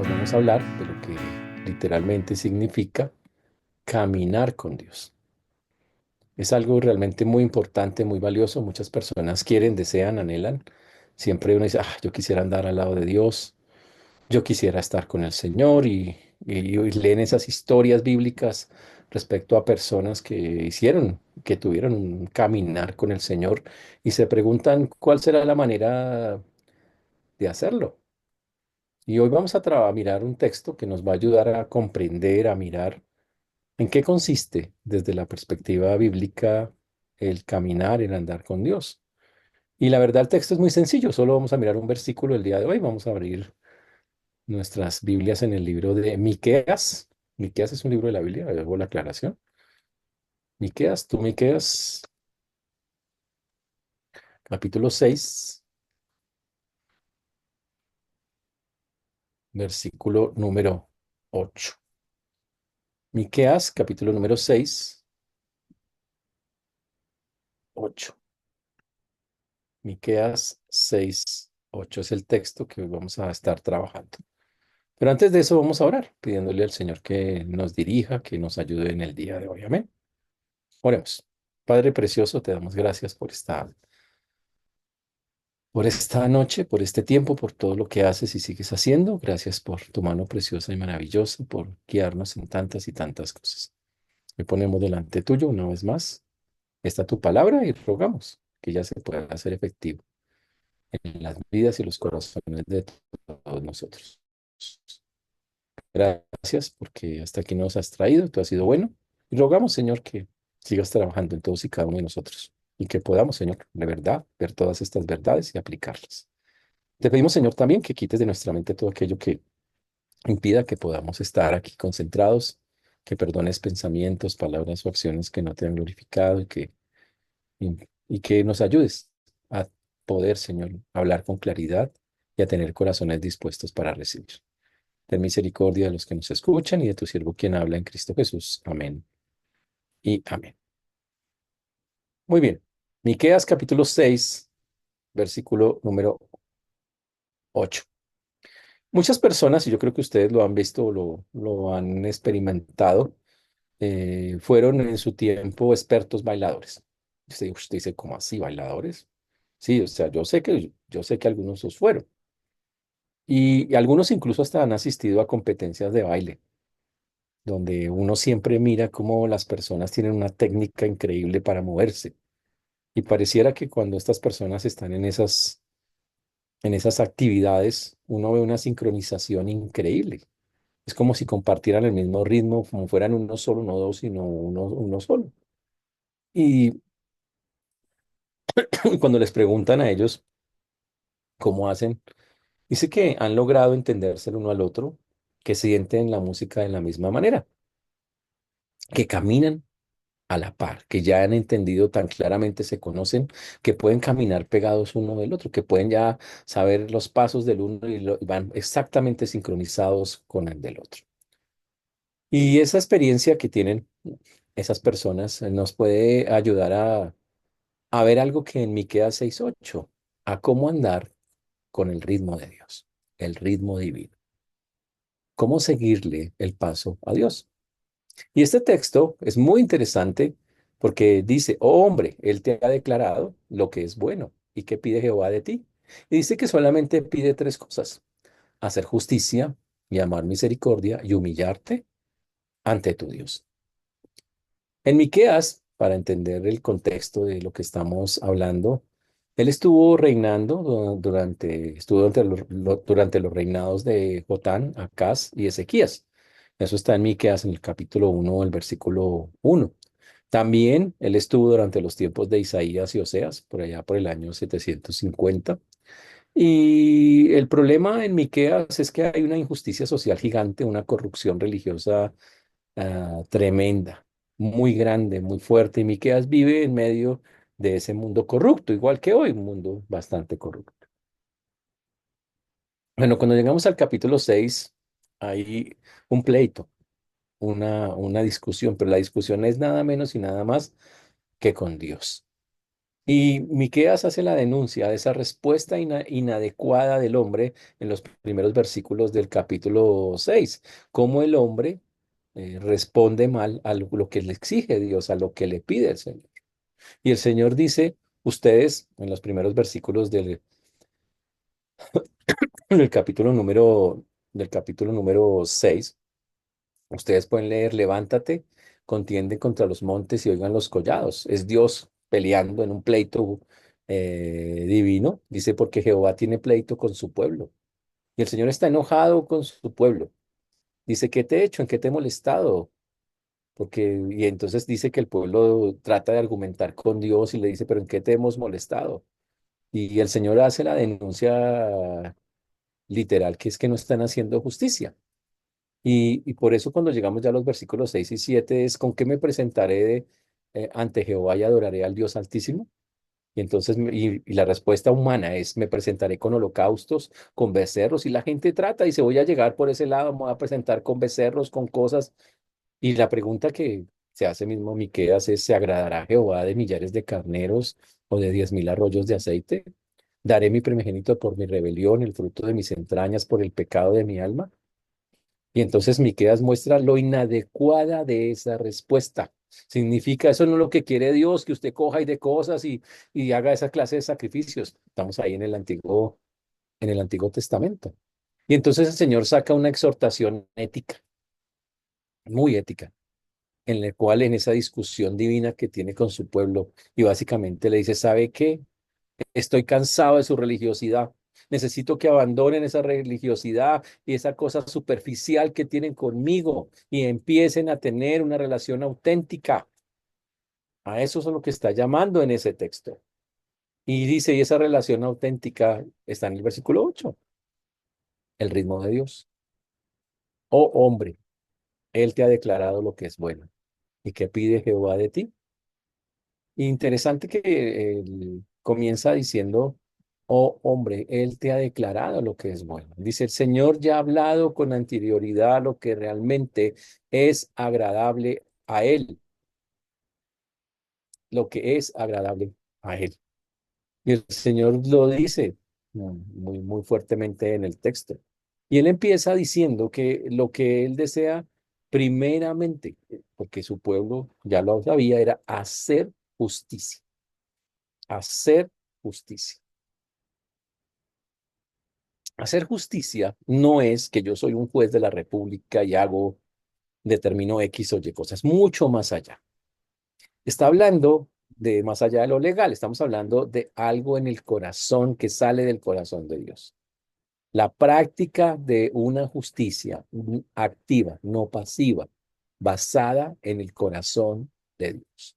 Hoy vamos a hablar de lo que literalmente significa caminar con Dios. Es algo realmente muy importante, muy valioso. Muchas personas quieren, desean, anhelan. Siempre uno dice, yo quisiera andar al lado de Dios, yo quisiera estar con el Señor y leen esas historias bíblicas respecto a personas que tuvieron un caminar con el Señor y se preguntan cuál será la manera de hacerlo. Y hoy vamos a mirar un texto que nos va a ayudar a comprender, a mirar en qué consiste desde la perspectiva bíblica el caminar, el andar con Dios. Y la verdad, el texto es muy sencillo, solo vamos a mirar un versículo el día de hoy. Vamos a abrir nuestras Biblias en el libro de Miqueas. Miqueas es un libro de la Biblia, hago la aclaración. Miqueas, capítulo 6, versículo número 8. Miqueas, capítulo número 6, 8. Miqueas 6, 8 es el texto que hoy vamos a estar trabajando. Pero antes de eso vamos a orar, pidiéndole al Señor que nos dirija, que nos ayude en el día de hoy. Amén. Oremos. Padre precioso, te damos gracias por esta noche, por este tiempo, por todo lo que haces y sigues haciendo. Gracias por tu mano preciosa y maravillosa, por guiarnos en tantas y tantas cosas. Me ponemos delante tuyo una vez más. Está tu palabra y rogamos que ya se pueda hacer efectivo en las vidas y los corazones de todos nosotros. Gracias porque hasta aquí nos has traído, tú has sido bueno. Y rogamos, Señor, que sigas trabajando en todos y cada uno de nosotros y que podamos, Señor, de verdad ver todas estas verdades y aplicarlas. Te pedimos, Señor, también que quites de nuestra mente todo aquello que impida que podamos estar aquí concentrados, que perdones pensamientos, palabras o acciones que no te han glorificado y que nos ayudes a poder, Señor, hablar con claridad y a tener corazones dispuestos para recibir. Ten misericordia de los que nos escuchan y de tu siervo quien habla en Cristo Jesús. Amén y amén. Muy bien. Miqueas capítulo 6, versículo número 8. Muchas personas, y yo creo que ustedes lo han visto o lo han experimentado, fueron en su tiempo expertos bailadores. Usted dice, ¿cómo así, bailadores? Sí, o sea, yo sé que algunos los fueron. Y algunos incluso hasta han asistido a competencias de baile, donde uno siempre mira cómo las personas tienen una técnica increíble para moverse. Y pareciera que cuando estas personas están en esas actividades, uno ve una sincronización increíble. Es como si compartieran el mismo ritmo, como fueran uno solo, no dos, sino uno solo. Y cuando les preguntan a ellos cómo hacen, dice que han logrado entenderse el uno al otro, que sienten la música de la misma manera, que caminan a la par, que ya han entendido tan claramente, se conocen, que pueden caminar pegados uno del otro, que pueden ya saber los pasos del uno y van exactamente sincronizados con el del otro. Y esa experiencia que tienen esas personas nos puede ayudar a ver algo que en Miqueas 6:8, a cómo andar con el ritmo de Dios, el ritmo divino, cómo seguirle el paso a Dios. Y este texto es muy interesante porque dice, oh hombre, Él te ha declarado lo que es bueno y que pide Jehová de ti. Y dice que solamente pide tres cosas: hacer justicia y amar misericordia y humillarte ante tu Dios. En Miqueas, para entender el contexto de lo que estamos hablando, él estuvo reinando durante los reinados de Jotán, Acaz y Ezequías. Eso está en Miqueas en el capítulo 1, el versículo 1. También él estuvo durante los tiempos de Isaías y Oseas, por allá por el año 750. Y el problema en Miqueas es que hay una injusticia social gigante, una corrupción religiosa tremenda, muy grande, muy fuerte. Y Miqueas vive en medio de ese mundo corrupto, igual que hoy, un mundo bastante corrupto. Bueno, cuando llegamos al capítulo 6 hay un pleito, una discusión, pero la discusión es nada menos y nada más que con Dios. Y Miqueas hace la denuncia de esa respuesta inadecuada del hombre en los primeros versículos del capítulo 6. Cómo el hombre responde mal a lo que le exige Dios, a lo que le pide el Señor. Y el Señor dice, ustedes, en los primeros versículos del capítulo número 6, ustedes pueden leer, levántate, contiende contra los montes y oigan los collados. Es Dios peleando en un pleito divino. Dice, porque Jehová tiene pleito con su pueblo. Y el Señor está enojado con su pueblo. Dice, ¿qué te he hecho? ¿En qué te he molestado? Y entonces dice que el pueblo trata de argumentar con Dios y le dice, pero ¿en qué te hemos molestado? Y el Señor hace la denuncia literal, que es que no están haciendo justicia. Y por eso cuando llegamos ya a los versículos 6 y 7 es, ¿con qué me presentaré ante Jehová y adoraré al Dios Altísimo? Y entonces, y la respuesta humana es, me presentaré con holocaustos, con becerros, y la gente trata y se voy a llegar por ese lado, me voy a presentar con becerros, con cosas. Y la pregunta que se hace mismo Miqueas es, ¿se agradará Jehová de millares de carneros o de 10.000 arroyos de aceite? ¿Daré mi primogénito por mi rebelión, el fruto de mis entrañas por el pecado de mi alma? Y entonces Miqueas muestra lo inadecuada de esa respuesta. Significa, eso no es lo que quiere Dios, que usted coja y de cosas y haga esa clase de sacrificios. Estamos ahí en el Antiguo Testamento. Y entonces el Señor saca una exhortación ética, muy ética, en la cual en esa discusión divina que tiene con su pueblo, y básicamente le dice, ¿sabe qué? Estoy cansado de su religiosidad. Necesito que abandonen esa religiosidad y esa cosa superficial que tienen conmigo y empiecen a tener una relación auténtica. A eso es lo que está llamando en ese texto. Y dice, y esa relación auténtica está en el versículo 8, el ritmo de Dios. Oh hombre, Él te ha declarado lo que es bueno. ¿Y qué pide Jehová de ti? Interesante que comienza diciendo, oh hombre, Él te ha declarado lo que es bueno. Dice, el Señor ya ha hablado con anterioridad lo que realmente es agradable a Él, lo que es agradable a Él. Y el Señor lo dice muy, muy fuertemente en el texto. Y Él empieza diciendo que lo que Él desea primeramente, porque su pueblo ya lo sabía, era hacer justicia. Hacer justicia no es que yo soy un juez de la República y determino X o Y cosas, mucho más allá. Está hablando de más allá de lo legal, estamos hablando de algo en el corazón que sale del corazón de Dios. La práctica de una justicia activa, no pasiva, basada en el corazón de Dios.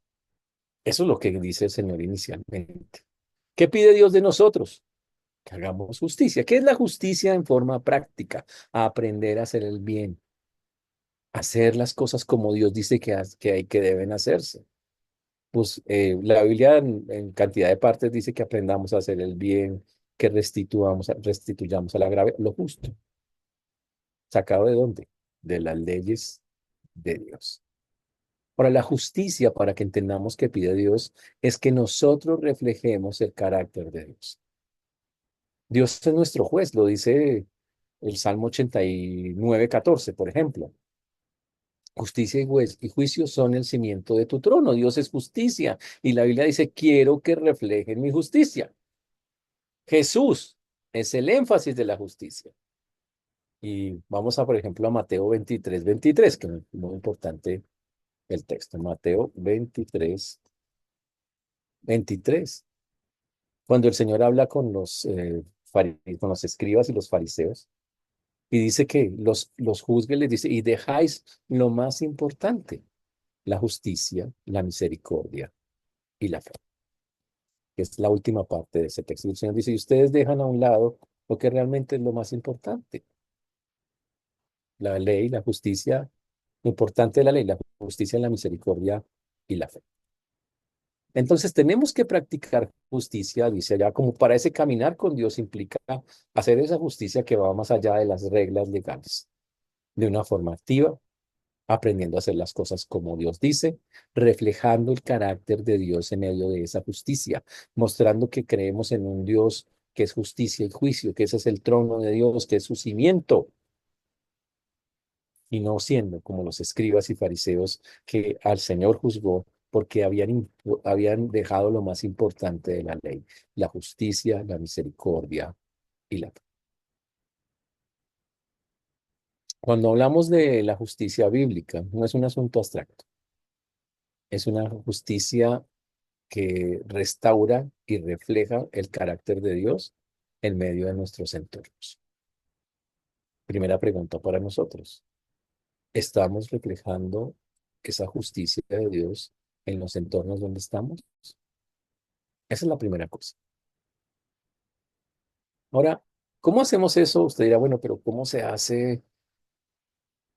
Eso es lo que dice el Señor inicialmente. ¿Qué pide Dios de nosotros? Que hagamos justicia. ¿Qué es la justicia en forma práctica? Aprender a hacer el bien, hacer las cosas como Dios dice que hay que deben hacerse. Pues la Biblia en cantidad de partes dice que aprendamos a hacer el bien, que restituyamos a la grave lo justo. ¿Sacado de dónde? De las leyes de Dios. Ahora, la justicia, para que entendamos que pide Dios, es que nosotros reflejemos el carácter de Dios. Dios es nuestro juez, lo dice el Salmo 89:14, por ejemplo. Justicia y juicio son el cimiento de tu trono. Dios es justicia. Y la Biblia dice, quiero que reflejen mi justicia. Jesús es el énfasis de la justicia. Y vamos a, por ejemplo, a Mateo 23:23, que es muy importante el texto. Mateo 23:23. Cuando el Señor habla con con los escribas y los fariseos, y dice que los juzgue, les dice, y dejáis lo más importante, la justicia, la misericordia y la fe, que es la última parte de ese texto. El Señor dice, y ustedes dejan a un lado lo que realmente es lo más importante, la ley, la justicia, lo importante de la ley, la justicia, la misericordia y la fe. Entonces tenemos que practicar justicia, dice allá, como para ese caminar con Dios implica hacer esa justicia que va más allá de las reglas legales, de una forma activa, aprendiendo a hacer las cosas como Dios dice, reflejando el carácter de Dios en medio de esa justicia, mostrando que creemos en un Dios que es justicia y juicio, que ese es el trono de Dios, que es su cimiento, y no siendo como los escribas y fariseos que al Señor juzgó porque habían dejado lo más importante de la ley, la justicia, la misericordia y la paz. Cuando hablamos de la justicia bíblica, no es un asunto abstracto, es una justicia que restaura y refleja el carácter de Dios en medio de nuestros entornos. Primera pregunta para nosotros. ¿Estamos reflejando esa justicia de Dios en los entornos donde estamos? Esa es la primera cosa. Ahora, ¿cómo hacemos eso? Usted dirá, bueno, pero ¿cómo se hace,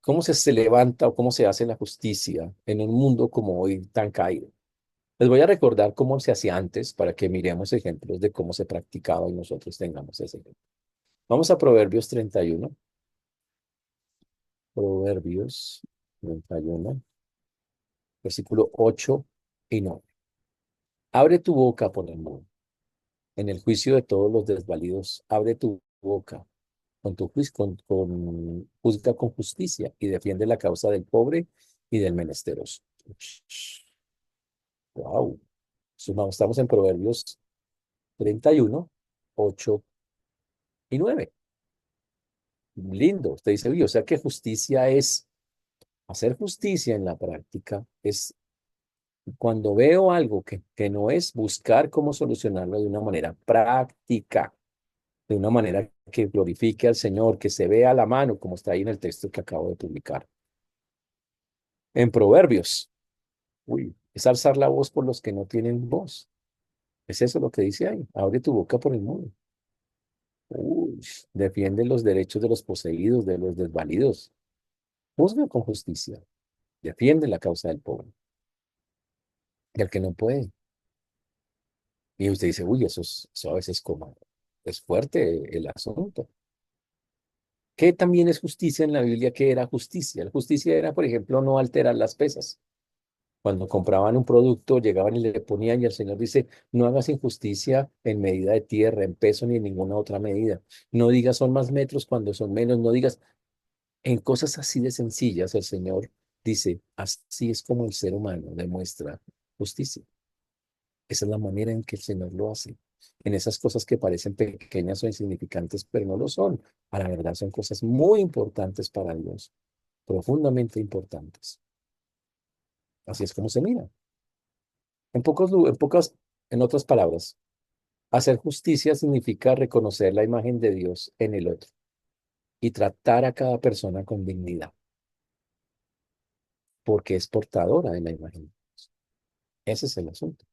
cómo se levanta o cómo se hace la justicia en un mundo como hoy tan caído? Les voy a recordar cómo se hacía antes para que miremos ejemplos de cómo se practicaba y nosotros tengamos ese ejemplo. Vamos a Proverbios 31. Proverbios 31, versículo 8 y 9. Abre tu boca por el mundo. En el juicio de todos los desvalidos, abre tu boca. Con tu juicio, juzga con justicia y defiende la causa del pobre y del menesteroso. Wow. Estamos en Proverbios 31, 8 y 9. Lindo. Usted dice, uy, o sea que justicia es, hacer justicia en la práctica es cuando veo algo que no es buscar cómo solucionarlo de una manera práctica, de una manera que glorifique al Señor, que se vea a la mano, como está ahí en el texto que acabo de publicar. En Proverbios, uy, es alzar la voz por los que no tienen voz. Es eso lo que dice ahí. Abre tu boca por el mundo. Uy, defiende los derechos de los poseídos, de los desvalidos. Juzga con justicia. Defiende la causa del pobre, del que no puede. Y usted dice, uy, eso a veces como es fuerte el asunto. ¿Qué también es justicia en la Biblia? ¿Qué era justicia? La justicia era, por ejemplo, no alterar las pesas. Cuando compraban un producto, llegaban y le ponían, y el Señor dice, no hagas injusticia en medida de tierra, en peso, ni en ninguna otra medida. No digas son más metros cuando son menos, no digas en cosas así de sencillas. El Señor dice, así es como el ser humano demuestra justicia. Esa es la manera en que el Señor lo hace. En esas cosas que parecen pequeñas o insignificantes, pero no lo son. A la verdad son cosas muy importantes para Dios, profundamente importantes. Así es como se mira. En otras palabras, hacer justicia significa reconocer la imagen de Dios en el otro y tratar a cada persona con dignidad, porque es portadora de la imagen. Ese es el asunto.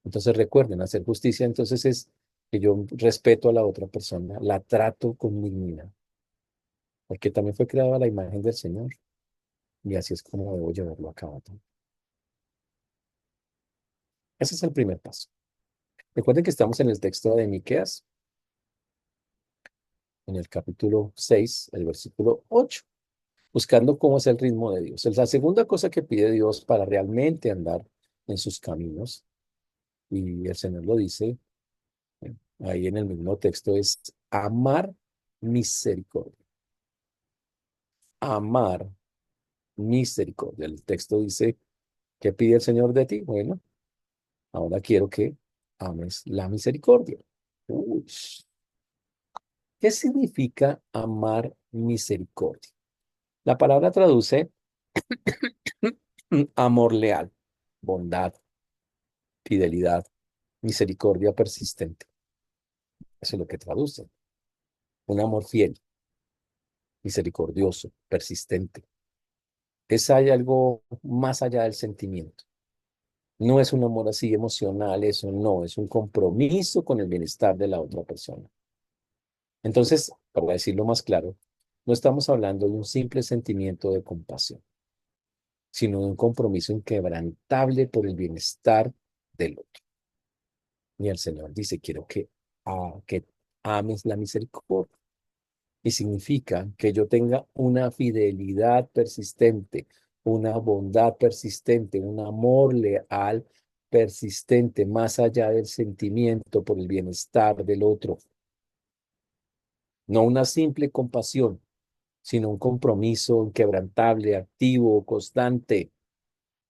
Entonces recuerden, hacer justicia entonces es que yo respeto a la otra persona, la trato con dignidad, porque también fue creada a la imagen del Señor y así es como debo llevarlo a cabo también. Ese es el primer paso. Recuerden que estamos en el texto de Miqueas, en el capítulo 6, el versículo 8, buscando cómo es el ritmo de Dios. Es la segunda cosa que pide Dios para realmente andar en sus caminos, y el Señor lo dice ahí en el mismo texto, es amar misericordia. Amar misericordia. El texto dice, ¿qué pide el Señor de ti? Bueno, ahora quiero que ames la misericordia. Uy, ¿qué significa amar misericordia? La palabra traduce amor leal, bondad, fidelidad, misericordia persistente. Eso es lo que traduce. Un amor fiel, misericordioso, persistente. Hay algo más allá del sentimiento. No es un amor así emocional, eso no, es un compromiso con el bienestar de la otra persona. Entonces, para decirlo más claro, no estamos hablando de un simple sentimiento de compasión, sino de un compromiso inquebrantable por el bienestar del otro. Y el Señor dice, quiero que ames la misericordia. y significa que yo tenga una fidelidad persistente, una bondad persistente, un amor leal persistente, más allá del sentimiento por el bienestar del otro. No una simple compasión, sino un compromiso inquebrantable, activo, constante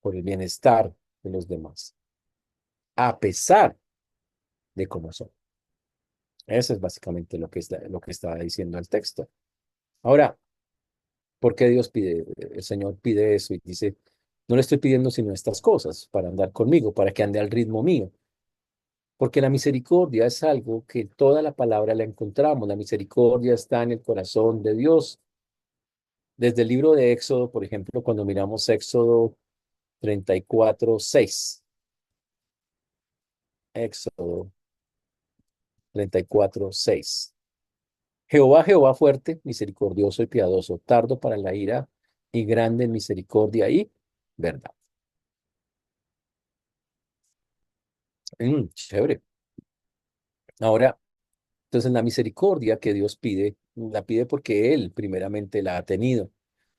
por el bienestar de los demás, a pesar de cómo son. Eso es básicamente lo que está diciendo el texto. Ahora, ¿por qué Dios pide, el Señor pide eso y dice, no le estoy pidiendo sino estas cosas para andar conmigo, para que ande al ritmo mío? Porque la misericordia es algo que toda la palabra la encontramos. La misericordia está en el corazón de Dios. Desde el libro de Éxodo, por ejemplo, cuando miramos Éxodo 34:6, Éxodo 34:6. Jehová, Jehová fuerte, misericordioso y piadoso, tardo para la ira y grande en misericordia y verdad. Chévere. Ahora, entonces la misericordia que Dios pide, la pide porque Él primeramente la ha tenido.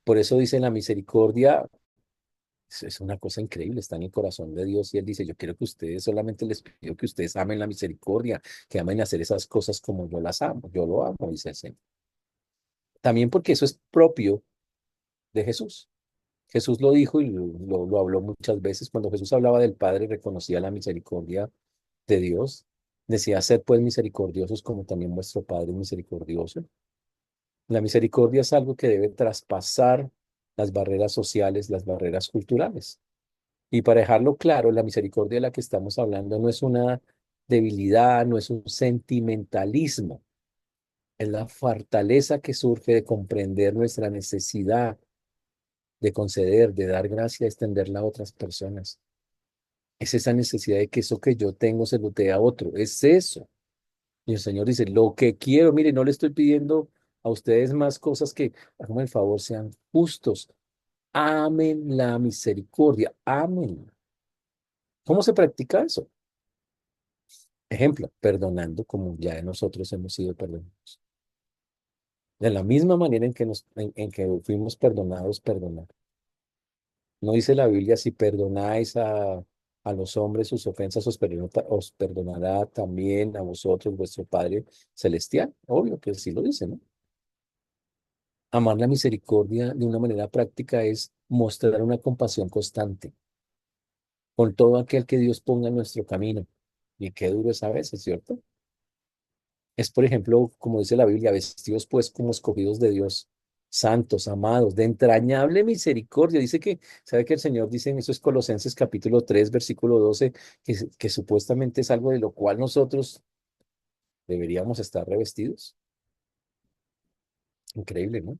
Por eso dice la misericordia, es una cosa increíble, está en el corazón de Dios y Él dice, yo quiero que ustedes, solamente les pido que ustedes amen la misericordia, que amen hacer esas cosas como yo las amo, yo lo amo, dice el Señor. También porque eso es propio de Jesús. Jesús lo dijo y lo habló muchas veces. Cuando Jesús hablaba del Padre, reconocía la misericordia de Dios. Decía, sed pues misericordiosos como también vuestro Padre es misericordioso. La misericordia es algo que debe traspasar las barreras sociales, las barreras culturales. Y para dejarlo claro, la misericordia de la que estamos hablando no es una debilidad, no es un sentimentalismo, es la fortaleza que surge de comprender nuestra necesidad de conceder, de dar gracia, de extenderla a otras personas. Es esa necesidad de que eso que yo tengo se lo dé a otro, es eso. Y el Señor dice, lo que quiero, mire, no le estoy pidiendo a ustedes más cosas que, háganme el favor, sean justos, amen la misericordia, amen. ¿Cómo se practica eso? Ejemplo, perdonando como ya nosotros hemos sido perdonados. De la misma manera en que fuimos perdonados, perdonar. No dice la Biblia, si perdonáis a los hombres sus ofensas, os perdonará también a vosotros vuestro Padre Celestial. Obvio que sí lo dice, ¿no? Amar la misericordia de una manera práctica es mostrar una compasión constante con todo aquel que Dios ponga en nuestro camino. Y qué duro es a veces, ¿cierto? Es, por ejemplo, como dice la Biblia, vestidos pues como escogidos de Dios, santos, amados, de entrañable misericordia. Dice que, ¿sabe que el Señor dice en esos Colosenses capítulo 3 versículo 12 que supuestamente es algo de lo cual nosotros deberíamos estar revestidos? Increíble, ¿no?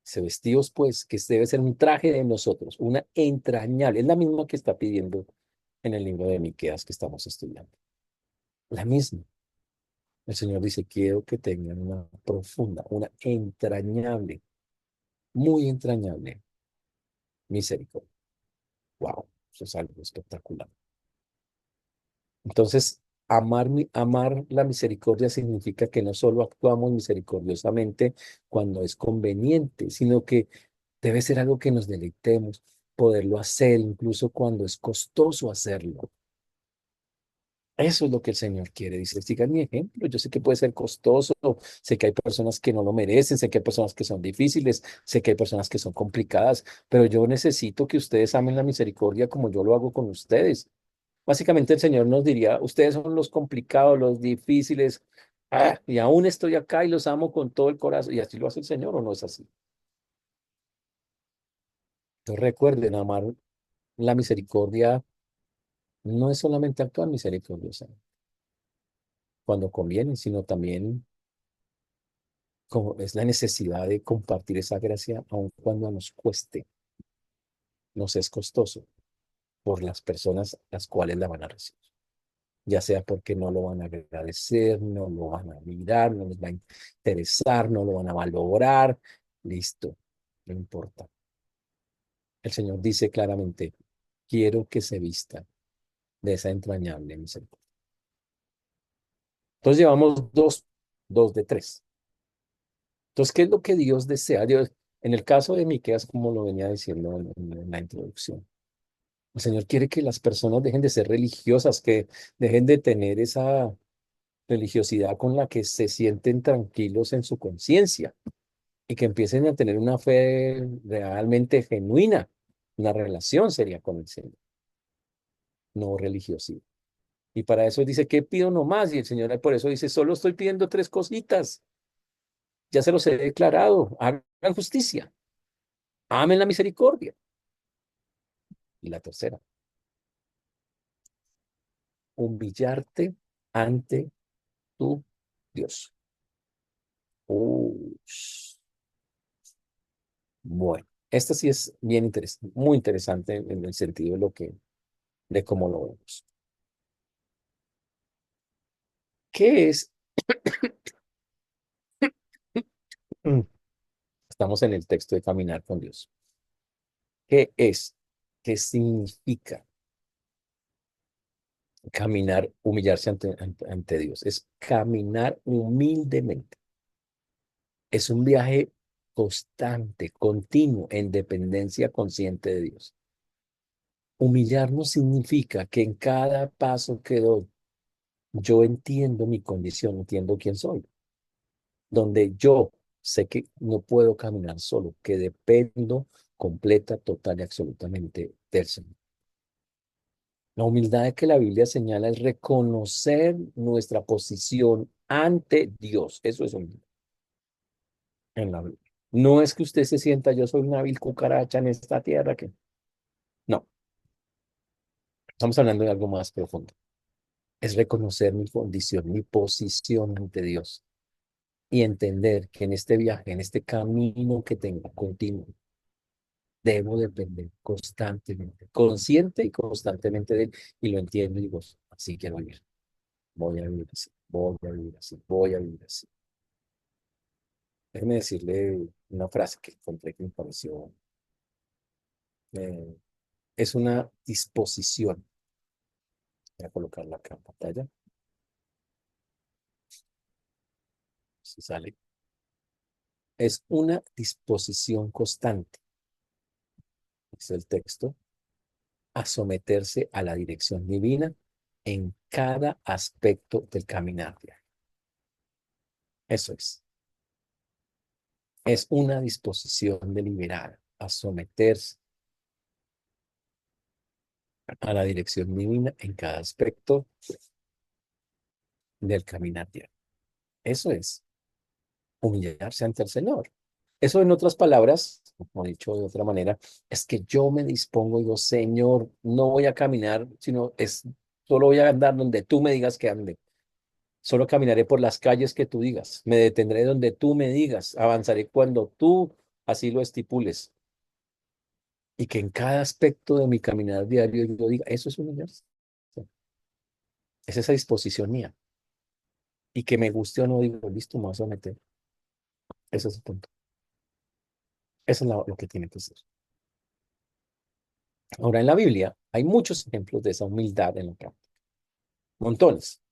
Dice, vestidos pues, que debe ser un traje de nosotros, una entrañable, es la misma que está pidiendo en el libro de Miqueas que estamos estudiando. La misma. El Señor dice, quiero que tengan una profunda, una entrañable, muy entrañable misericordia. Wow, eso es algo espectacular. Entonces, amar la misericordia significa que no solo actuamos misericordiosamente cuando es conveniente, sino que debe ser algo que nos deleitemos, poderlo hacer incluso cuando es costoso hacerlo. Eso es lo que el Señor quiere. Dice, sigan mi ejemplo. Yo sé que puede ser costoso, sé que hay personas que no lo merecen, sé que hay personas que son difíciles, sé que hay personas que son complicadas, pero yo necesito que ustedes amen la misericordia como yo lo hago con ustedes. Básicamente el Señor nos diría, ustedes son los complicados, los difíciles, y aún estoy acá y los amo con todo el corazón. ¿Y así lo hace el Señor o no es así? Entonces recuerden, amar la misericordia no es solamente actuar misericordiosamente cuando conviene, sino también como es la necesidad de compartir esa gracia aun cuando nos cueste, nos es costoso por las personas las cuales la van a recibir. Ya sea porque no lo van a agradecer, no lo van a mirar, no les va a interesar, no lo van a valorar. Listo, no importa. El Señor dice claramente, quiero que se vista de esa entrañable misericordia. Entonces llevamos dos de tres. Entonces, ¿qué es lo que Dios desea? Dios, en el caso de Miqueas, como lo venía diciendo en la introducción, el Señor quiere que las personas dejen de ser religiosas, que dejen de tener esa religiosidad con la que se sienten tranquilos en su conciencia y que empiecen a tener una fe realmente genuina, una relación seria con el Señor, no religiosidad. Y para eso dice, ¿qué pido nomás? Y el Señor por eso dice, solo estoy pidiendo tres cositas. Ya se los he declarado. Hagan justicia, amen la misericordia. Y la tercera, humillarte ante tu Dios. Ush. Bueno, esta sí es bien interesante, muy interesante en el sentido de de cómo lo vemos. ¿Qué es? Mm, Estamos en el texto de caminar con Dios. ¿Qué es? ¿Qué significa caminar, humillarse ante Dios? Es caminar humildemente. Es un viaje constante, continuo, en dependencia consciente de Dios. Humillarnos significa que en cada paso que doy, yo entiendo mi condición, entiendo quién soy, donde yo sé que no puedo caminar solo, que dependo completa, total y absolutamente del Señor. La humildad que la Biblia señala es reconocer nuestra posición ante Dios. Eso es humildad en la Biblia. No es que usted se sienta, yo soy una vil cucaracha en esta tierra, que no, estamos hablando de algo más profundo. Es reconocer mi condición, mi posición ante Dios y entender que en este viaje, en este camino que tengo continuo, debo depender constantemente, consciente y constantemente de Él. Y lo entiendo y digo, así quiero vivir. Voy a vivir así, voy a vivir así, voy a vivir así. Déjeme decirle una frase que encontré que me pareció, eh, es una disposición. Voy a colocarla acá en pantalla, si sale. Es una disposición constante, es el texto, a someterse a la dirección divina en cada aspecto del caminar diario. Eso es una disposición deliberada a someterse a la dirección divina en cada aspecto del caminar diario. Eso es humillarse ante el Señor. Eso, en otras palabras, como he dicho de otra manera, es que yo me dispongo y digo, Señor, no voy a caminar, solo voy a andar donde tú me digas que ande. Solo caminaré por las calles que tú digas. Me detendré donde tú me digas. Avanzaré cuando tú así lo estipules. Y que en cada aspecto de mi caminar diario yo diga, eso es humillarse. Es esa disposición mía. Y que me guste o no, digo, listo, me voy a someter. Ese es el punto. Eso es lo que tiene que ser. Ahora, en la Biblia hay muchos ejemplos de esa humildad en la práctica. Montones.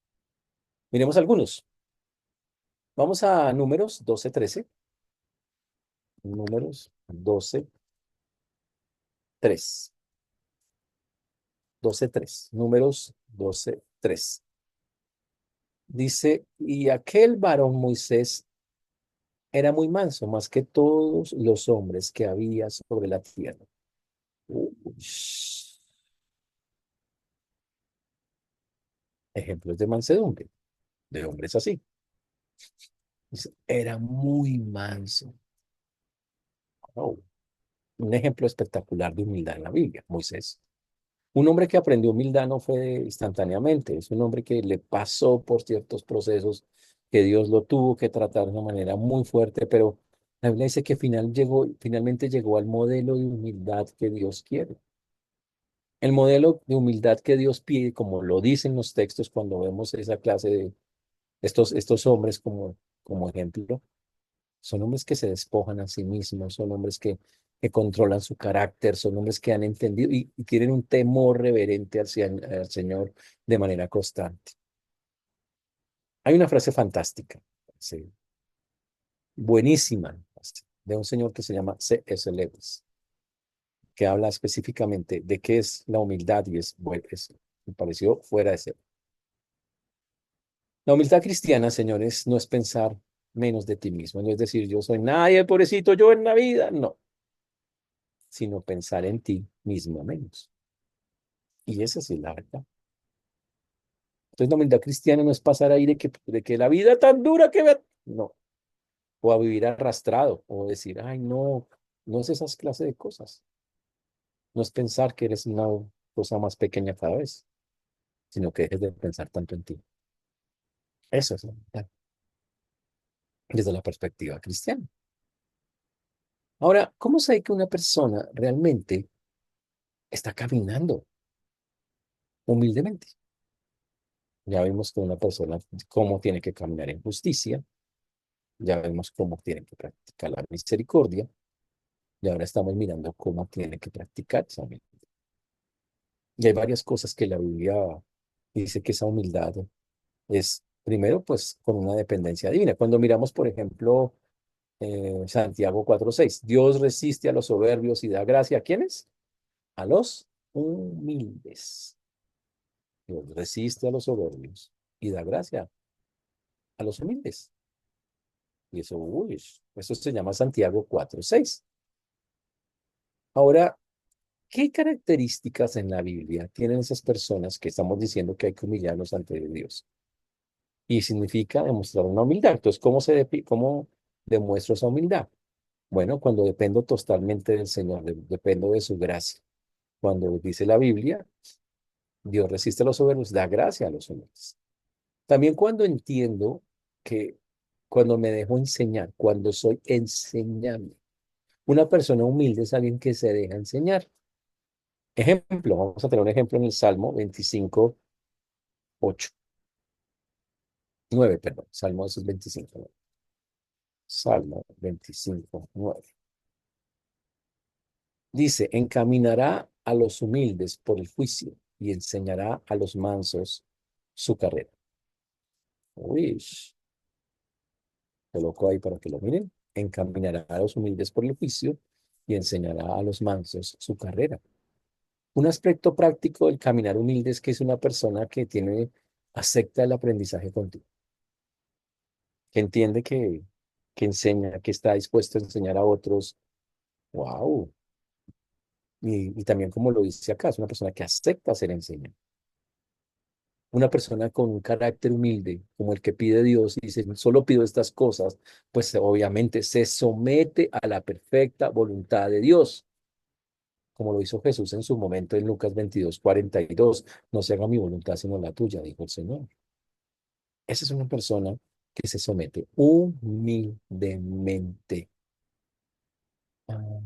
Miremos algunos. Vamos a Números 12:13. Números 12:3. 12:3. Números 12:3. Dice, y aquel varón Moisés era muy manso, más que todos los hombres que había sobre la tierra. Ush. Ejemplos de mansedumbre, de hombres así. Dice, era muy manso. Oh, un ejemplo espectacular de humildad en la Biblia, Moisés. Un hombre que aprendió humildad no fue instantáneamente, es un hombre que le pasó por ciertos procesos, que Dios lo tuvo que tratar de una manera muy fuerte, pero la Biblia dice que finalmente llegó al modelo de humildad que Dios quiere. El modelo de humildad que Dios pide, como lo dicen los textos cuando vemos esa clase de estos hombres como ejemplo, son hombres que se despojan a sí mismos, son hombres que controlan su carácter, son hombres que han entendido y tienen un temor reverente al Señor de manera constante. Hay una frase fantástica. Sí. buenísima, de un señor que se llama C.S. Lewis, que habla específicamente de qué es la humildad y me pareció fuera de ser. La humildad cristiana, señores, no es pensar menos de ti mismo, no es decir yo soy nadie, pobrecito, yo en la vida, no, sino pensar en ti mismo menos. Y esa sí es la verdad. Entonces la humildad cristiana no es pasar ahí de que la vida tan dura que ve, no, o a vivir arrastrado, o decir, ay, no, no es esas clases de cosas. No es pensar que eres una cosa más pequeña cada vez, sino que dejes de pensar tanto en ti. Eso es la humildad, desde la perspectiva cristiana. Ahora, ¿cómo sé que una persona realmente está caminando humildemente? Ya vimos que una persona, cómo tiene que caminar en justicia, ya vemos cómo tiene que practicar la misericordia, y ahora estamos mirando cómo tiene que practicar esa humildad. Y hay varias cosas que la Biblia dice que esa humildad es, primero, pues con una dependencia divina. Cuando miramos, por ejemplo, Santiago 4:6, Dios resiste a los soberbios y da gracia a ¿quiénes? A los humildes. Dios resiste a los soberbios y da gracia a los humildes. Y eso, uy, eso se llama Santiago 4:6. Ahora, ¿qué características en la Biblia tienen esas personas que estamos diciendo que hay que humillarnos ante Dios? Y significa demostrar una humildad. Entonces, ¿cómo demuestro esa humildad? Bueno, cuando dependo totalmente del Señor, dependo de su gracia. Cuando dice la Biblia, Dios resiste a los soberbios, da gracia a los humildes. También cuando entiendo que cuando me dejo enseñar, cuando soy enseñable, una persona humilde es alguien que se deja enseñar. Ejemplo, vamos a tener un ejemplo en el Salmo 25:8, 9, perdón, Salmo esos 25, 9. Salmo 25:9. Dice, encaminará a los humildes por el juicio y enseñará a los mansos su carrera. Uy, coloco ahí para que lo miren. Encaminará a los humildes por el juicio y enseñará a los mansos su carrera. Un aspecto práctico del caminar humilde es que es una persona que acepta el aprendizaje contigo, que entiende que enseña, que está dispuesto a enseñar a otros. Wow. Y también como lo dice acá, es una persona que acepta ser enseñada. Una persona con un carácter humilde, como el que pide Dios y dice, solo pido estas cosas, pues obviamente se somete a la perfecta voluntad de Dios, como lo hizo Jesús en su momento en Lucas 22:42. No se haga mi voluntad sino la tuya, dijo el Señor. Esa es una persona que se somete humildemente. Ah,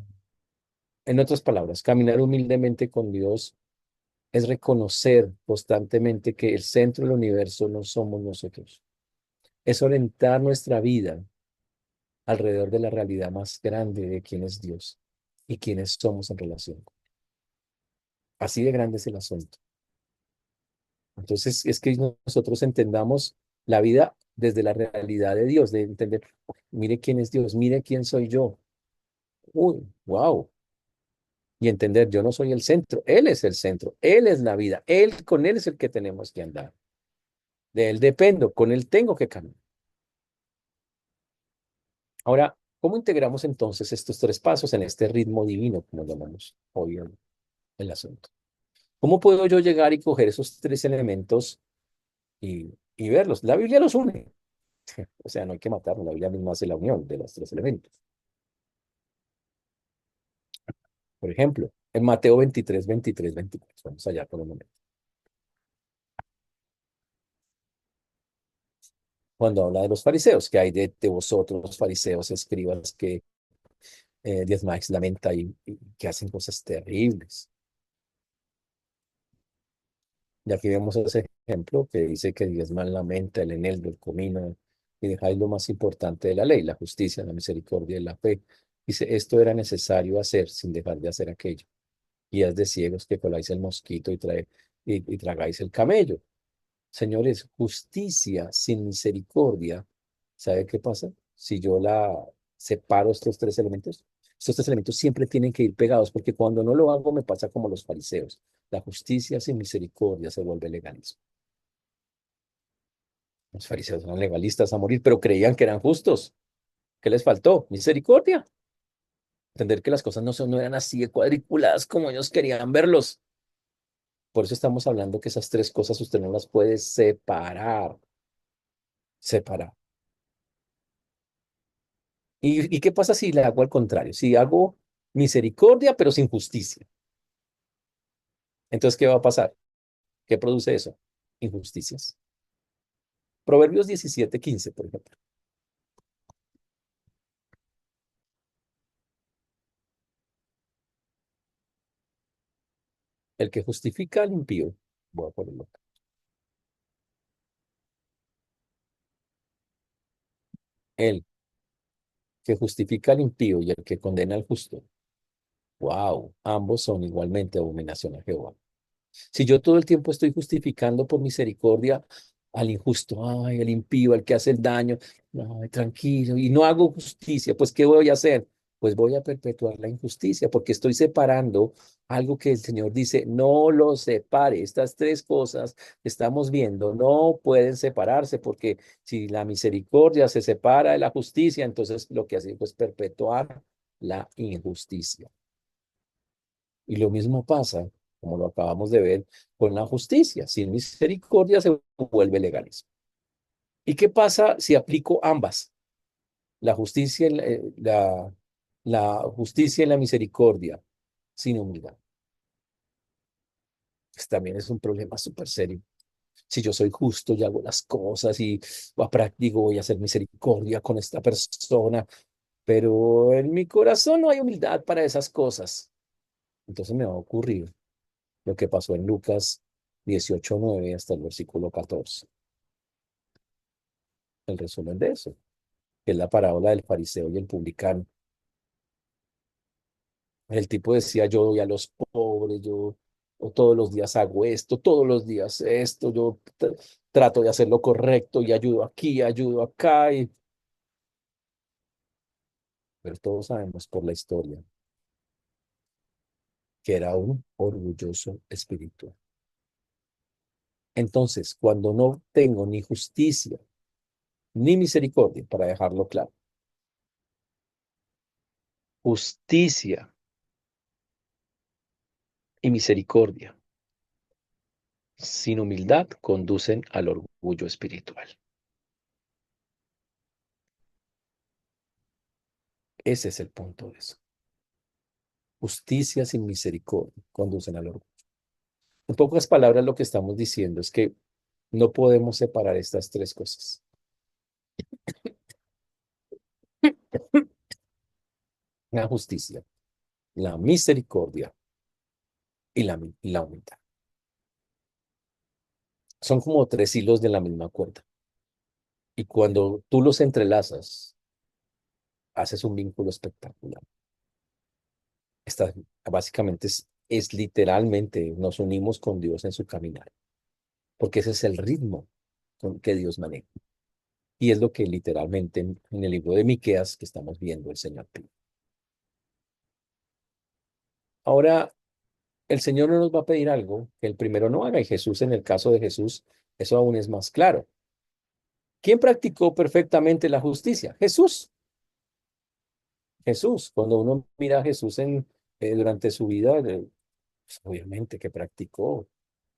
en otras palabras, caminar humildemente con Dios es reconocer constantemente que el centro del universo no somos nosotros. Es orientar nuestra vida alrededor de la realidad más grande de quién es Dios y quiénes somos en relación. Así de grande es el asunto. Entonces, es que nosotros entendamos la vida desde la realidad de Dios, de entender, mire quién es Dios, mire quién soy yo. Uy, wow. Y entender, yo no soy el centro, Él es el centro, Él es la vida, con Él es el que tenemos que andar. De Él dependo, con Él tengo que caminar. Ahora, ¿cómo integramos entonces estos tres pasos en este ritmo divino, como llamamos hoy el asunto? ¿Cómo puedo yo llegar y coger esos tres elementos y verlos? La Biblia los une. O sea, no hay que matarlos, la Biblia misma hace la unión de los tres elementos. Por ejemplo, en Mateo 23:23-24, vamos allá por un momento. Cuando habla de los fariseos, que hay de vosotros, los fariseos, escribas, que diezmáis la menta y que hacen cosas terribles. Y aquí vemos ese ejemplo que dice que diezman la menta, el eneldo, el comino, y dejáis lo más importante de la ley, la justicia, la misericordia y la fe. Dice, esto era necesario hacer sin dejar de hacer aquello. Y es de ciegos que coláis el mosquito y tragáis el camello. Señores, justicia sin misericordia, ¿sabe qué pasa? si yo la separo estos tres elementos siempre tienen que ir pegados, porque cuando no lo hago me pasa como los fariseos. La justicia sin misericordia se vuelve legalismo. Los fariseos eran legalistas a morir, pero creían que eran justos. ¿Qué les faltó? Misericordia. Entender que las cosas no eran así de cuadriculadas como ellos querían verlos. Por eso estamos hablando que esas tres cosas usted no las puede separar. Separar. ¿Y qué pasa si le hago al contrario? Si hago misericordia, pero sin justicia. Entonces, ¿qué va a pasar? ¿Qué produce eso? Injusticias. Proverbios 17:15, por ejemplo. El que justifica al impío, voy a ponerlo acá. El que justifica al impío y el que condena al justo. Wow, ambos son igualmente abominación a Jehová. Si yo todo el tiempo estoy justificando por misericordia al injusto, ay, al impío, al que hace el daño, ay, tranquilo, y no hago justicia, pues ¿qué voy a hacer? Pues voy a perpetuar la injusticia, porque estoy separando algo que el Señor dice, no lo separe. Estas tres cosas que estamos viendo no pueden separarse, porque si la misericordia se separa de la justicia, entonces lo que hace es perpetuar la injusticia. Y lo mismo pasa, como lo acabamos de ver, con la justicia. Sin misericordia se vuelve legalismo. ¿Y qué pasa si aplico ambas? La justicia, la justicia y la misericordia sin humildad. Pues también es un problema súper serio. Si yo soy justo y hago las cosas y a práctico voy a hacer misericordia con esta persona, pero en mi corazón no hay humildad para esas cosas, entonces me va a ocurrir lo que pasó en Lucas 18:9 hasta el versículo 14. El resumen de eso, que es la parábola del fariseo y el publicano. El tipo decía, yo doy a los pobres, yo todos los días hago esto, todos los días esto, yo trato de hacer lo correcto y ayudo aquí, ayudo acá, pero todos sabemos por la historia que era un orgulloso espiritual. Entonces, cuando no tengo ni justicia ni misericordia, para dejarlo claro, justicia y misericordia sin humildad conducen al orgullo espiritual. Ese es el punto de eso. Justicia sin misericordia conducen al orgullo. En pocas palabras, lo que estamos diciendo es que no podemos separar estas tres cosas. La justicia, la misericordia y la humildad. Son como tres hilos de la misma cuerda. Y cuando tú los entrelazas, haces un vínculo espectacular. Esta, básicamente es literalmente nos unimos con Dios en su caminar, porque ese es el ritmo con que Dios maneja. Y es lo que literalmente en el libro de Miqueas que estamos viendo el Señor pide. Ahora, el Señor no nos va a pedir algo que el primero no haga, y Jesús, en el caso de Jesús, eso aún es más claro. ¿Quién practicó perfectamente la justicia? Jesús. Jesús. Cuando uno mira a Jesús durante su vida, pues, obviamente que practicó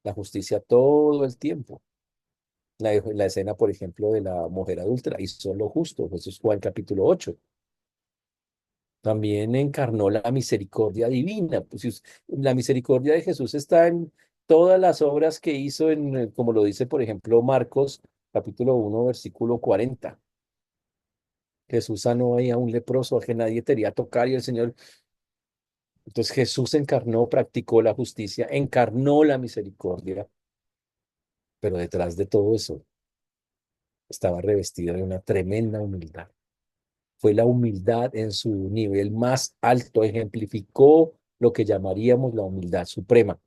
la justicia todo el tiempo. La escena, por ejemplo, de la mujer adúltera, hizo lo justo, Jesús Juan capítulo 8. También encarnó la misericordia divina. Pues, la misericordia de Jesús está en todas las obras que hizo, como lo dice, por ejemplo, Marcos capítulo 1 versículo 40. Jesús sanó ahí a un leproso a que nadie quería tocar y el Señor. Entonces Jesús encarnó, practicó la justicia, encarnó la misericordia, pero detrás de todo eso estaba revestida de una tremenda humildad. Fue la humildad en su nivel más alto, ejemplificó lo que llamaríamos la humildad suprema,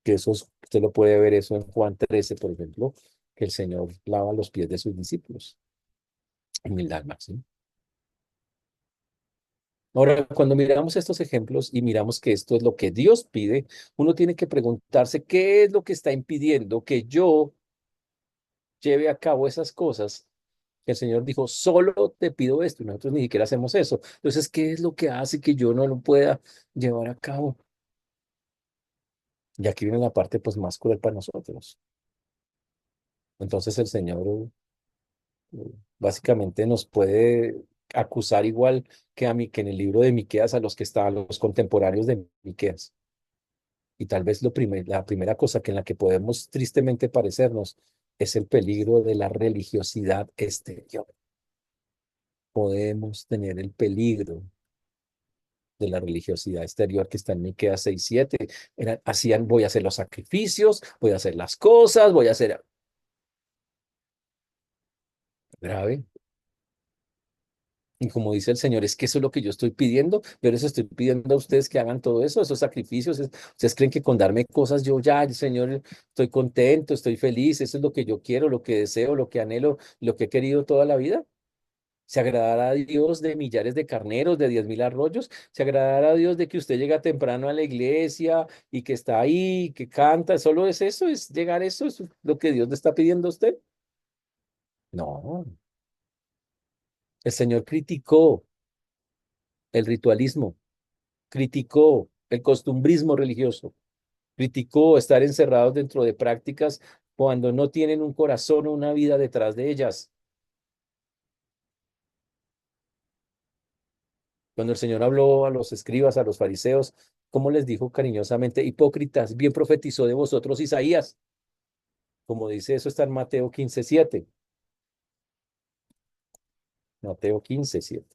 que usted lo puede ver eso en Juan 13, por ejemplo, que el Señor lava los pies de sus discípulos. Humildad al máximo. Ahora, cuando miramos estos ejemplos y miramos que esto es lo que Dios pide, uno tiene que preguntarse qué es lo que está impidiendo que yo lleve a cabo esas cosas que el Señor dijo, solo te pido esto, y nosotros ni siquiera hacemos eso. Entonces, ¿qué es lo que hace que yo no lo pueda llevar a cabo? Y aquí viene la parte pues más cruel para nosotros. Entonces el Señor básicamente nos puede acusar igual que a mí, que en el libro de Miqueas, a los que estaban los contemporáneos de Miqueas. Y tal vez la primera cosa que en la que podemos tristemente parecernos es el peligro de la religiosidad exterior. Podemos tener el peligro de la religiosidad exterior que está en Miqueas 6:7. Hacían, voy a hacer los sacrificios, voy a hacer las cosas, voy a hacer grave. Y como dice el Señor, es que eso es lo que yo estoy pidiendo, pero eso estoy pidiendo a ustedes que hagan todo eso, esos sacrificios. Ustedes creen que con darme cosas yo ya, Señor, estoy contento, estoy feliz, eso es lo que yo quiero, lo que deseo, lo que anhelo, lo que he querido toda la vida. ¿Se agradará a Dios de millares de carneros, de 10.000 arroyos? ¿Se agradará a Dios de que usted llega temprano a la iglesia y que está ahí, que canta? ¿Solo es eso? ¿Es llegar a eso? ¿Es lo que Dios le está pidiendo a usted? No. El Señor criticó el ritualismo, criticó el costumbrismo religioso, criticó estar encerrados dentro de prácticas cuando no tienen un corazón o una vida detrás de ellas. Cuando el Señor habló a los escribas, a los fariseos, ¿cómo les dijo cariñosamente? Hipócritas, bien profetizó de vosotros Isaías. Como dice eso está en Mateo 15:7. Mateo 15:7.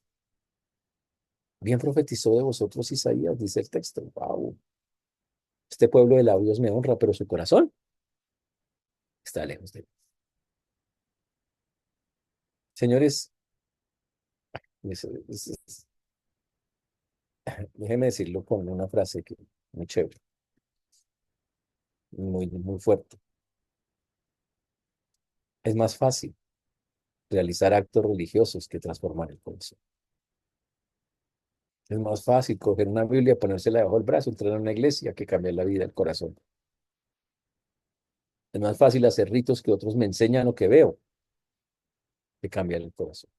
Bien profetizó de vosotros Isaías, dice el texto. Wow. Este pueblo de labios me honra, pero su corazón está lejos de mí. Señores, es- es- déjeme decirlo con una frase que muy chévere, muy, muy fuerte. Es más fácil realizar actos religiosos que transformar el corazón. Es más fácil coger una Biblia, ponérsela debajo del brazo, entrar a una iglesia que cambiar la vida del corazón. Es más fácil hacer ritos que otros me enseñan o que veo que cambiar el corazón.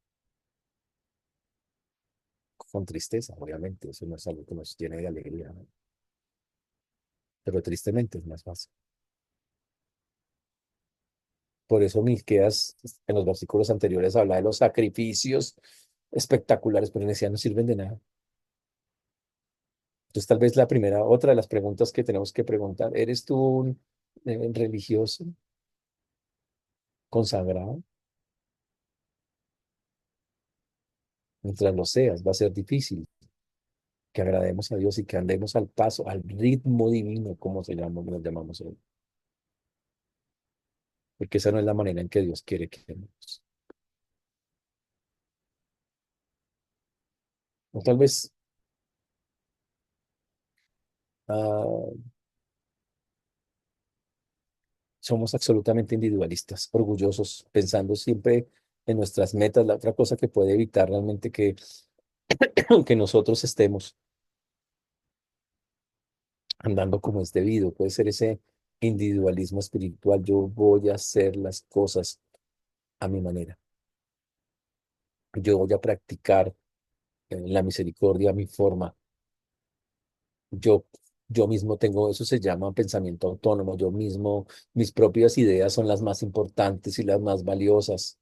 Con tristeza, obviamente, eso no es algo que nos llene de alegría, ¿no? Pero tristemente es más fácil. Por eso Miqueas, en los versículos anteriores, habla de los sacrificios espectaculares, pero en decía no sirven de nada. Entonces, tal vez otra de las preguntas que tenemos que preguntar, ¿eres tú un religioso, consagrado? Mientras lo seas, va a ser difícil que agrademos a Dios y que andemos al paso, al ritmo divino, como se llama, nos llamamos hoy, porque esa no es la manera en que Dios quiere que andemos. O tal vez ah, somos absolutamente individualistas, orgullosos, pensando siempre en nuestras metas. La otra cosa que puede evitar realmente que nosotros estemos andando como es debido, puede ser ese individualismo espiritual. Yo voy a hacer las cosas a mi manera. Yo voy a practicar la misericordia a mi forma. Yo, yo mismo tengo, eso se llama pensamiento autónomo. Yo mismo, mis propias ideas son las más importantes y las más valiosas.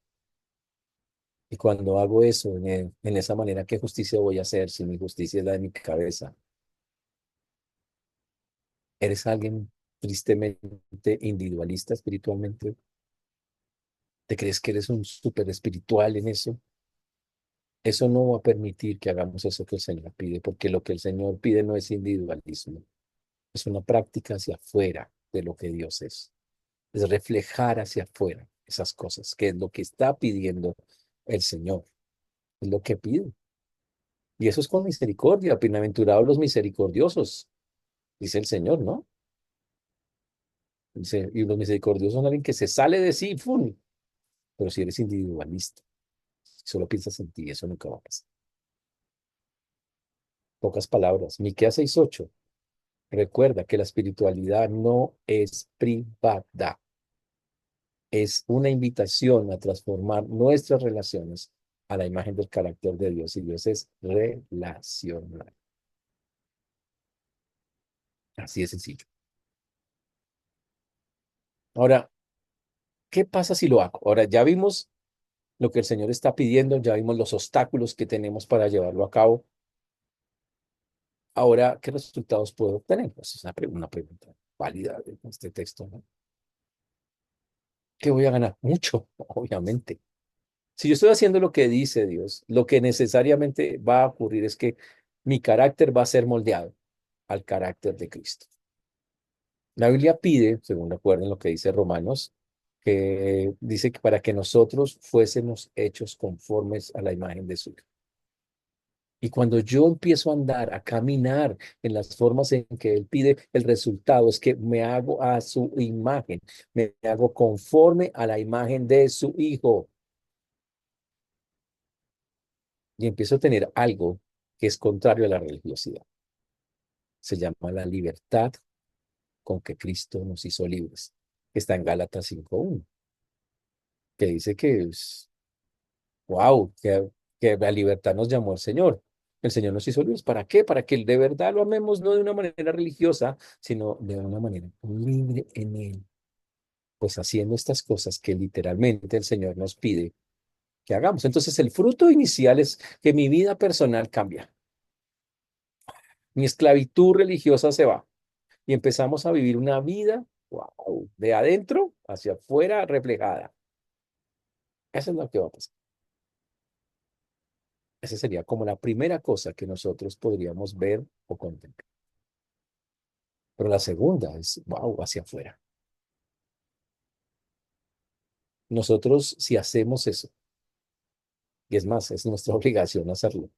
Y cuando hago eso, en esa manera, ¿qué justicia voy a hacer si mi justicia es la de mi cabeza? ¿Eres alguien tristemente individualista espiritualmente? ¿Te crees que eres un súper espiritual en eso? Eso no va a permitir que hagamos eso que el Señor pide, porque lo que el Señor pide no es individualismo, es una práctica hacia afuera de lo que Dios es reflejar hacia afuera esas cosas, que es lo que está pidiendo el Señor, es lo que pide. Y eso es con misericordia, bienaventurados los misericordiosos, dice el Señor, ¿no? Dice, y los misericordiosos son alguien que se sale de sí, ¡fum! Pero si eres individualista. Si solo piensas en ti, eso nunca va a pasar. Pocas palabras. Miqueas 6:8. Recuerda que la espiritualidad no es privada, es una invitación a transformar nuestras relaciones a la imagen del carácter de Dios, y Dios es relacional. Así de sencillo. Ahora, ¿qué pasa si lo hago? Ahora ya vimos lo que el Señor está pidiendo, ya vimos los obstáculos que tenemos para llevarlo a cabo. Ahora, ¿qué resultados puedo obtener? Pues es una pregunta válida de este texto, ¿no? ¿Qué voy a ganar? Mucho, obviamente. Si yo estoy haciendo lo que dice Dios, lo que necesariamente va a ocurrir es que mi carácter va a ser moldeado al carácter de Cristo. La Biblia pide, según recuerden lo que dice Romanos, que dice que para que nosotros fuésemos hechos conformes a la imagen de su Hijo. Y cuando yo empiezo a andar, a caminar en las formas en que Él pide, el resultado es que me hago a su imagen, me hago conforme a la imagen de su Hijo. Y empiezo a tener algo que es contrario a la religiosidad. Se llama la libertad con que Cristo nos hizo libres. Está en Gálatas 5:1, que dice que es, wow, que la libertad nos llamó el Señor. El Señor nos hizo libres. ¿Para qué? Para que de verdad lo amemos no de una manera religiosa, sino de una manera libre en Él. Pues haciendo estas cosas que literalmente el Señor nos pide que hagamos. Entonces el fruto inicial es que mi vida personal cambia. Mi esclavitud religiosa se va y empezamos a vivir una vida, wow, de adentro hacia afuera reflejada. Eso es lo que va a pasar. Esa sería como la primera cosa que nosotros podríamos ver o contemplar. Pero la segunda es, wow, hacia afuera. Nosotros, si hacemos eso, y es más, es nuestra obligación hacerlo,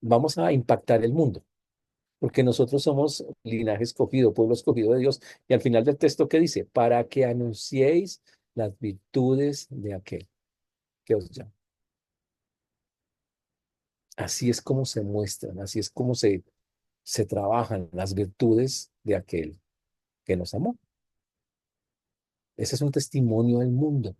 vamos a impactar el mundo, porque nosotros somos linaje escogido, pueblo escogido de Dios. Y al final del texto, ¿qué dice? Para que anunciéis las virtudes de aquel que os llama. Así es como se muestran, así es como se trabajan las virtudes de aquel que nos amó. Ese es un testimonio del mundo.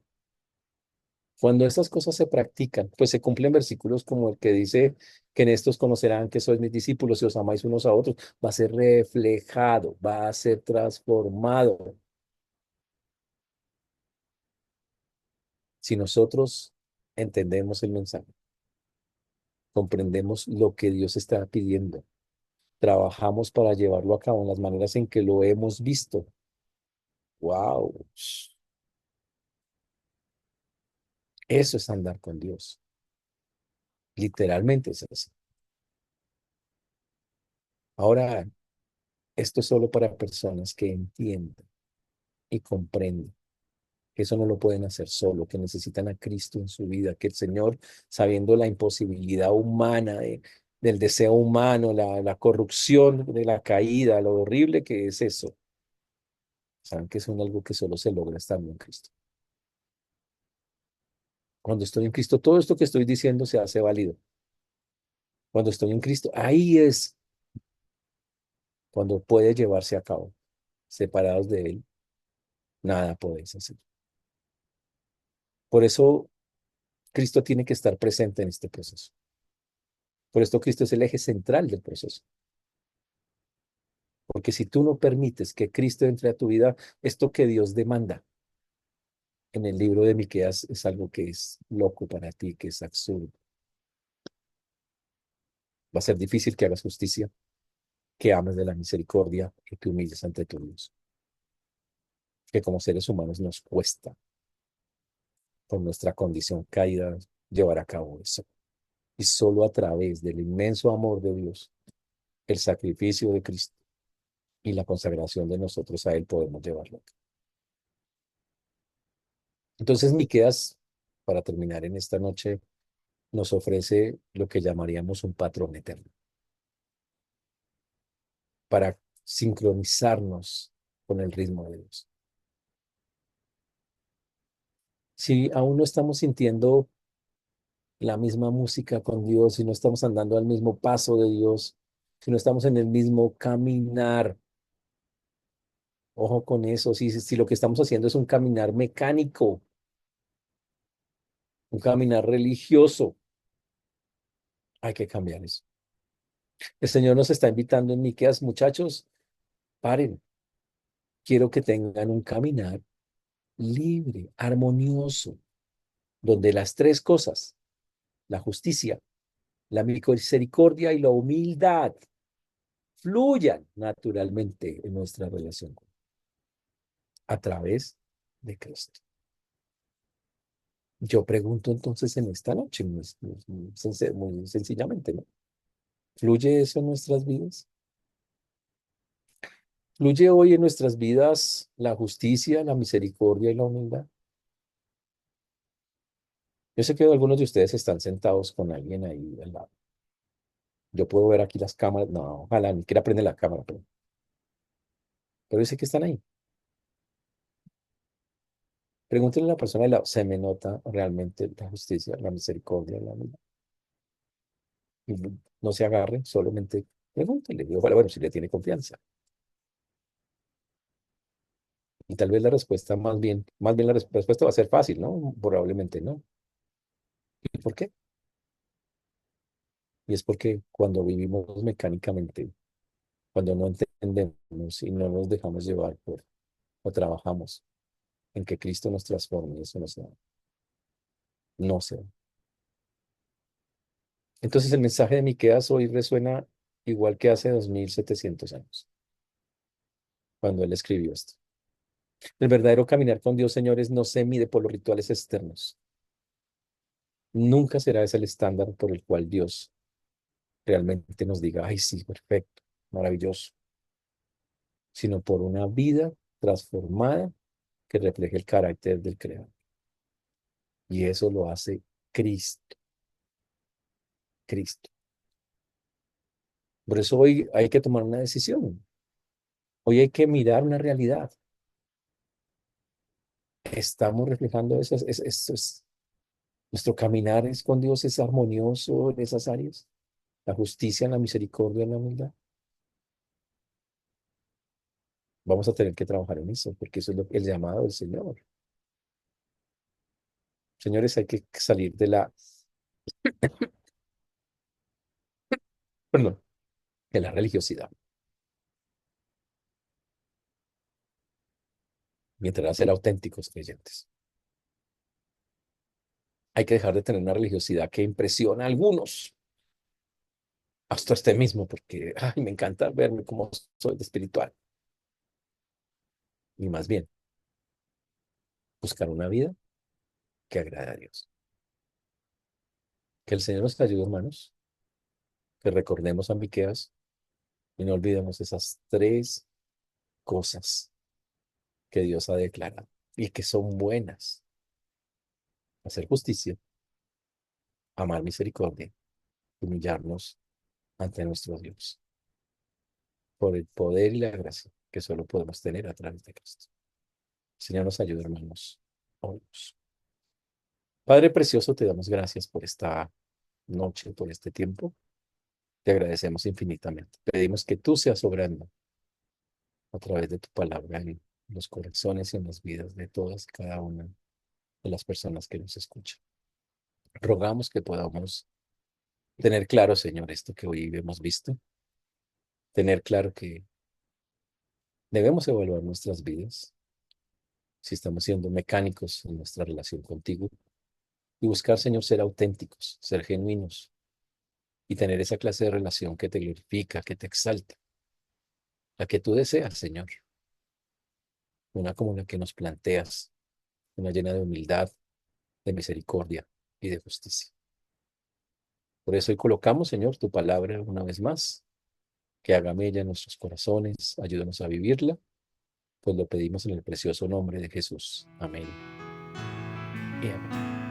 Cuando estas cosas se practican, pues se cumplen versículos como el que dice que en estos conocerán que sois mis discípulos y os amáis unos a otros. Va a ser reflejado, va a ser transformado. Si nosotros entendemos el mensaje, comprendemos lo que Dios está pidiendo, trabajamos para llevarlo a cabo en las maneras en que lo hemos visto. ¡Wow! Eso es andar con Dios. Literalmente es así. Ahora, esto es solo para personas que entienden y comprenden que eso no lo pueden hacer solo, que necesitan a Cristo en su vida, que el Señor, sabiendo la imposibilidad humana, del deseo humano, la corrupción de la caída, lo horrible que es eso, saben que es algo que solo se logra estando en Cristo. Cuando estoy en Cristo, todo esto que estoy diciendo se hace válido. Cuando estoy en Cristo, ahí es cuando puede llevarse a cabo. Separados de Él, nada podéis hacer. Por eso Cristo tiene que estar presente en este proceso. Por esto Cristo es el eje central del proceso. Porque si tú no permites que Cristo entre a tu vida, esto que Dios demanda en el libro de Miqueas es algo que es loco para ti, que es absurdo. Va a ser difícil que hagas justicia, que ames de la misericordia, que te humilles ante tu Dios. Que como seres humanos nos cuesta, por nuestra condición caída, llevar a cabo eso. Y solo a través del inmenso amor de Dios, el sacrificio de Cristo y la consagración de nosotros a Él podemos llevarlo. Entonces, Miqueas, para terminar en esta noche, nos ofrece lo que llamaríamos un patrón eterno para sincronizarnos con el ritmo de Dios. Si aún no estamos sintiendo la misma música con Dios, si no estamos andando al mismo paso de Dios, si no estamos en el mismo caminar, ojo con eso, si lo que estamos haciendo es un caminar mecánico, un caminar religioso, hay que cambiar eso. El Señor nos está invitando en Miqueas, muchachos, paren, quiero que tengan un caminar libre, armonioso, donde las tres cosas, la justicia, la misericordia y la humildad, fluyan naturalmente en nuestra relación a través de Cristo. Yo pregunto entonces en esta noche, muy sencillamente, ¿no? ¿Fluye eso en nuestras vidas? ¿Fluye hoy en nuestras vidas la justicia, la misericordia y la humildad? Yo sé que algunos de ustedes están sentados con alguien ahí al lado. Yo puedo ver aquí las cámaras. No, ojalá ni quiera prender la cámara, pero yo sé que están ahí. Pregúntenle a la persona de lado, ¿se me nota realmente la justicia, la misericordia y la humildad? Y no se agarre, solamente pregúntenle. Y ojalá, bueno, si le tiene confianza. Y tal vez la respuesta más bien la respuesta va a ser fácil, ¿no? Probablemente no. ¿Y por qué? Y es porque cuando vivimos mecánicamente, cuando no entendemos y no nos dejamos llevar por, o trabajamos en que Cristo nos transforme, eso no se da. Entonces el mensaje de Miqueas hoy resuena igual que hace 2700 años, cuando él escribió esto. El verdadero caminar con Dios, señores, no se mide por los rituales externos. Nunca será ese el estándar por el cual Dios realmente nos diga, ay, sí, perfecto, maravilloso, sino por una vida transformada que refleje el carácter del Creador. Y eso lo hace Cristo, Cristo. Por eso hoy hay que tomar una decisión. Hoy hay que mirar una realidad. Estamos reflejando eso. Nuestro caminar es con Dios es armonioso en esas áreas. La justicia, la misericordia, la humildad. Vamos a tener que trabajar en eso, porque eso es el llamado del Señor. Señores, hay que salir perdón, de la religiosidad, mientras ser auténticos creyentes. Hay que dejar de tener una religiosidad que impresiona a algunos, hasta este mismo, porque ay, me encanta verme como soy de espiritual. Y más bien, buscar una vida que agrade a Dios. Que el Señor nos ayude, hermanos, que recordemos a Miqueas y no olvidemos esas tres cosas que Dios ha declarado y que son buenas: hacer justicia, amar misericordia, humillarnos ante nuestro Dios, por el poder y la gracia que solo podemos tener a través de Cristo. Señor, nos ayude, hermanos. Oremos. Padre precioso, te damos gracias por esta noche, por este tiempo. Te agradecemos infinitamente. Pedimos que tú seas obrando a través de tu palabra en los corazones y en las vidas de todas y cada una de las personas que nos escuchan. Rogamos que podamos tener claro, Señor, esto que hoy hemos visto, tener claro que debemos evaluar nuestras vidas, si estamos siendo mecánicos en nuestra relación contigo, y buscar, Señor, ser auténticos, ser genuinos y tener esa clase de relación que te glorifica, que te exalta, la que tú deseas, Señor, una como la que nos planteas, una llena de humildad, de misericordia y de justicia. Por eso hoy colocamos, Señor, tu palabra una vez más, que haga mella en nuestros corazones, ayúdanos a vivirla, pues lo pedimos en el precioso nombre de Jesús. Amén y amén.